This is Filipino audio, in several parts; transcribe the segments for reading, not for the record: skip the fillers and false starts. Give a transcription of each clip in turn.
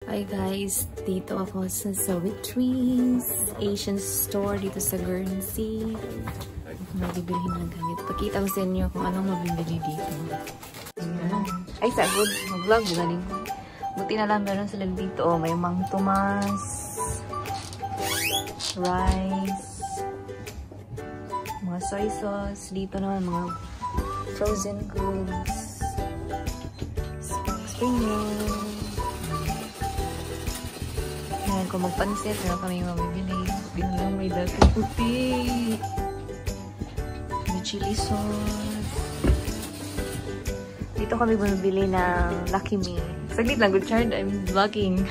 Hi guys, dito ako sa Sawitrees Asian store dito sa Guernsey. Mabibilhin ng gamit. Pakita ko sa inyo kung anong mabibili dito. Ay, sagod. Mag-vlog. Galing. Buti na lang meron sila dito. Oh, may Mang Tomas, rice, mga soy sauce. Dito naman mga frozen goods, spring roll. Ayan, kung magpansit, meron kami mabibili. Dito lang may dating puti. May chili sauce. Dito kami bumibili ng Lucky Me. Saglit lang, good child. I'm vlogging.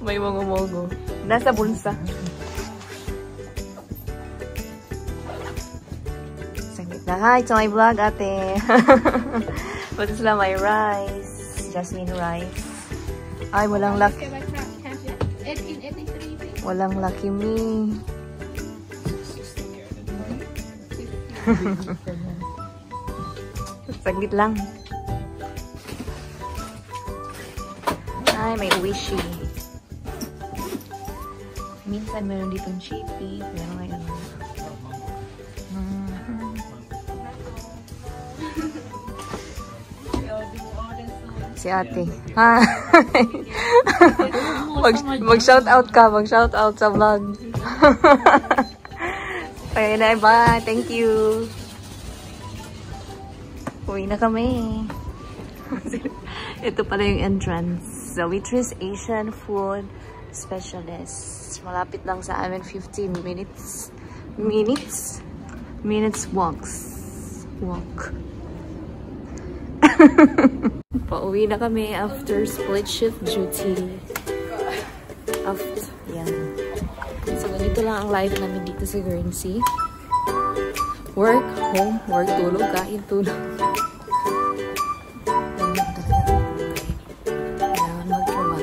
May mogo-mogo. Nasa bulsa. Saglit lang. Hi, it's my vlog, ate. Pati sila may rice. Jasmine rice. Ay, walang Lucky. Walang Lucky Me. Saglit lang. Ay, may Wishy. Minsan meron ditong chippy. Pero ngayon. Si ate. Ha? Mag-shoutout ka. Mag-shoutout sa vlog. Okay na, bye. Thank you. Uwi na kami. Ito pala yung entrance. Sawitrees Asian Food Specialist. Malapit lang sa amin. 15 minutes. Minutes walk. Pauwi na kami after split shift duty. Yan. So, ganito lang ang life namin dito sa Guernsey. Work, home, work, tulog, kain, tulog. Kailangan mag-trabaho.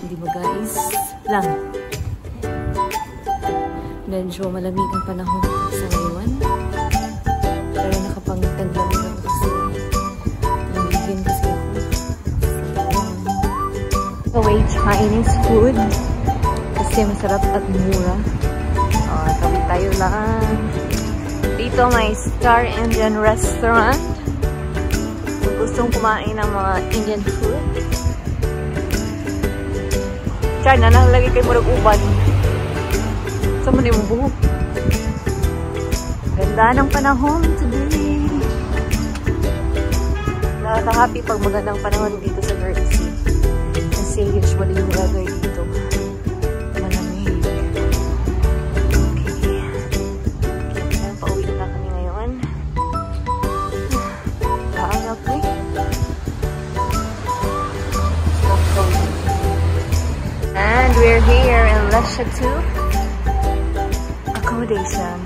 Hindi ba guys? Lang. Medyo malamig ang panahon sa ngayon. Pero nakapang-tandang ako kasi lamigin kasi ako. Away Chinese food. Kasi masarap at mura. Tabi tayo lang. Dito may Star Indian Restaurant. Kung gustong kumain ng mga Indian food. Diyan na nakalagay kayo murag uban. Saan mo na yung buhok? Ganda ng panahon today. Nakaka-happy pag magandang panahon dito sa Guernsey. Kasi usually yung weather dito malamig. Okay. Pauwi na kami ngayon. Paanap eh. And we're here in Le Chateau accommodation.